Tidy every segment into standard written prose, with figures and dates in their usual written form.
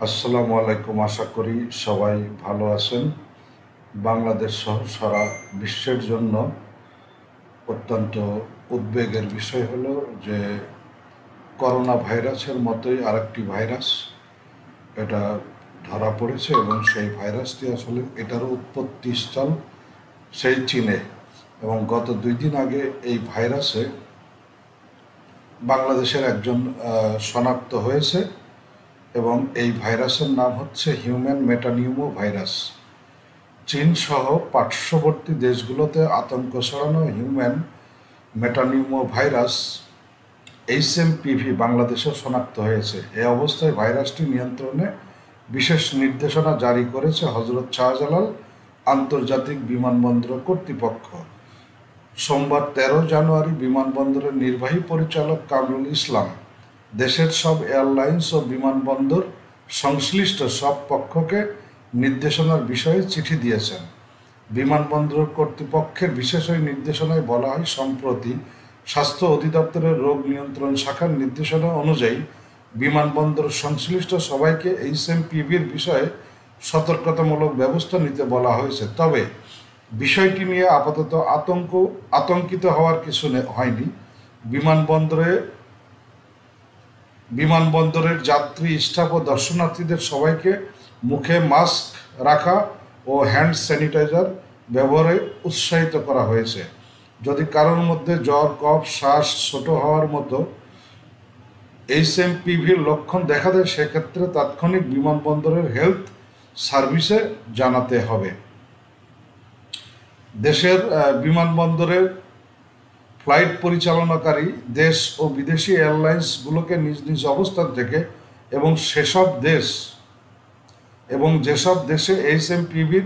আসসালামু আলাইকুম। আশা করি সবাই ভালো আছেন। বাংলাদেশ সহ সারা বিশ্বের জন্য অত্যন্ত উদ্বেগের বিষয় হলো যে করোনা ভাইরাসের মতোই আরেকটি ভাইরাস এটা ধরা পড়েছে এবং সেই ভাইরাসটি আসলে এটারও উৎপত্তিস্থল সেই চীনে, এবং গত 2 দিন আগে এই ভাইরাসে বাংলাদেশের একজন শনাক্ত হয়েছে এবং এই ভাইরাসের নাম হচ্ছে হিউম্যান মেটানিউমো ভাইরাস। চীন সহ পার্শ্ববর্তী দেশগুলোতে আতঙ্ক ছড়ানো হিউম্যান মেটানিউমো ভাইরাস HMPV বাংলাদেশেও শনাক্ত হয়েছে। এই অবস্থায় ভাইরাসটি নিয়ন্ত্রণে বিশেষ নির্দেশনা জারি করেছে হজরত শাহজালাল আন্তর্জাতিক বিমানবন্দর কর্তৃপক্ষ। সোমবার 13 জানুয়ারি বিমানবন্দরের নির্বাহী পরিচালক কামরুল ইসলাম দেশের সব এয়ারলাইন্স ও বিমানবন্দর সংশ্লিষ্ট সব পক্ষকে নির্দেশনার বিষয়ে চিঠি দিয়েছেন। বিমানবন্দর কর্তৃপক্ষের বিশেষ ওই নির্দেশনায় বলা হয়, সম্প্রতি স্বাস্থ্য অধিদপ্তরের রোগ নিয়ন্ত্রণ শাখার নির্দেশনা অনুযায়ী বিমানবন্দর সংশ্লিষ্ট সবাইকে HMPVর বিষয়ে সতর্কতামূলক ব্যবস্থা নিতে বলা হয়েছে। তবে বিষয়টি নিয়ে আপাতত আতঙ্কিত হওয়ার কিছু হয়নি। বিমানবন্দরের যাত্রী, স্টাফ ও দর্শনার্থীদের সবাইকে মুখে মাস্ক রাখা ও হ্যান্ড স্যানিটাইজার ব্যবহারে উৎসাহিত করা হয়েছে। যদি কারোর মধ্যে জ্বর, কফ, শ্বাস ছোট হওয়ার মতো HMPVর লক্ষণ দেখা দেয়, সেক্ষেত্রে তাৎক্ষণিক বিমানবন্দরের হেলথ সার্ভিসে জানাতে হবে। দেশের বিমানবন্দরের ফ্লাইট পরিচালনাকারী দেশ ও বিদেশি এয়ারলাইন্সগুলোকে নিজ নিজ অবস্থান থেকে এবং যেসব দেশে HMPVর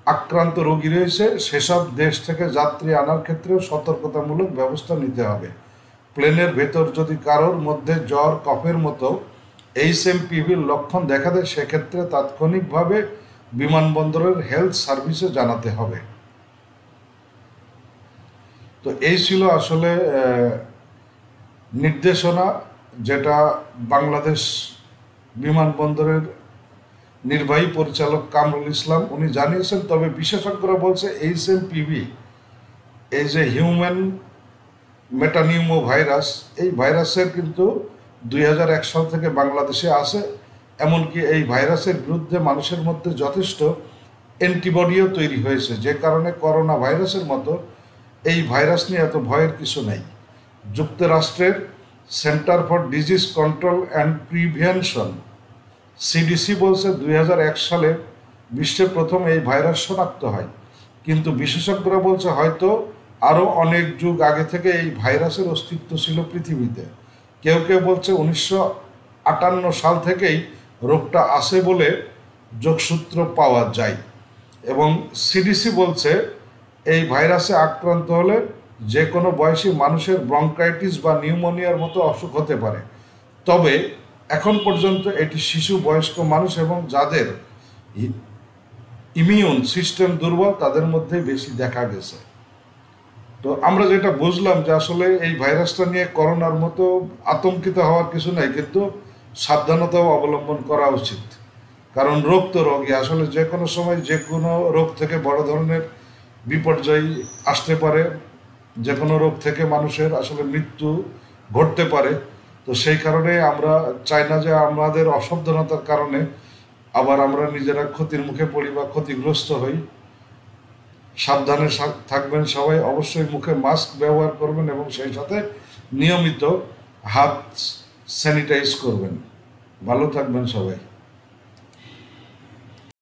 আক্রান্ত রোগী রয়েছে সেসব দেশ থেকে যাত্রী আনার ক্ষেত্রেও সতর্কতামূলক ব্যবস্থা নিতে হবে। প্লেনের ভেতর যদি কারোর মধ্যে জ্বর, কফের মতো HMPVর লক্ষণ দেখা দেয়, সেক্ষেত্রে তাৎক্ষণিকভাবে বিমানবন্দরের হেলথ সার্ভিসে জানাতে হবে। তো এই ছিল আসলে নির্দেশনা, যেটা বাংলাদেশ বিমানবন্দরের নির্বাহী পরিচালক কামরুল ইসলাম উনি জানিয়েছেন। তবে বিশেষজ্ঞরা বলছে HMPV, এই যে হিউম্যান মেটানিউমো ভাইরাস, এই ভাইরাসের কিন্তু 2001 সাল থেকে বাংলাদেশে আসে। এমনকি এই ভাইরাসের বিরুদ্ধে মানুষের মধ্যে যথেষ্ট অ্যান্টিবডিও তৈরি হয়েছে, যে কারণে করোনা ভাইরাসের মতো এই ভাইরাস নিয়ে এত ভয়ের কিছু নেই। যুক্তরাষ্ট্রের centre for disease control and prevention CDC বলছে 2001 সালে বিশ্বে প্রথম এই ভাইরাস শনাক্ত হয়, কিন্তু বিশেষজ্ঞরা বলছে হয়তো আরও অনেক যুগ আগে থেকে এই ভাইরাসের অস্তিত্ব ছিল পৃথিবীতে। কেউ কেউ বলছে 1958 সাল থেকেই রোগটা আসে বলে যোগসূত্র পাওয়া যায়, এবং CDC বলছে এই ভাইরাসে আক্রান্ত হলে যে কোনো বয়সী মানুষের ব্রঙ্কাইটিস বা নিউমোনিয়ার মতো অসুখ হতে পারে। তবে এখন পর্যন্ত এটি শিশু, বয়স্ক মানুষ এবং যাদের ইমিউন সিস্টেম দুর্বল তাদের মধ্যেই বেশি দেখা গেছে। তো আমরা যেটা বুঝলাম যে আসলে এই ভাইরাসটা নিয়ে করোনার মতো আতঙ্কিত হওয়ার কিছু নাই, কিন্তু সাবধানতাও অবলম্বন করা উচিত। কারণ রোগ তো রোগই, আসলে যে কোনো সময় যে কোনো রোগ থেকে বড় ধরনের বিপর্যয় আসতে পারে, যে কোনো রোগ থেকে মানুষের আসলে মৃত্যু ঘটতে পারে। তো সেই কারণে আমরা চাই না যে আমাদের অসাবধানতার কারণে আবার আমরা নিজেরা ক্ষতির মুখে পড়ি বা ক্ষতিগ্রস্ত হই। সাবধানে থাকবেন সবাই, অবশ্যই মুখে মাস্ক ব্যবহার করবেন এবং সেই সাথে নিয়মিত হাত স্যানিটাইজ করবেন। ভালো থাকবেন সবাই।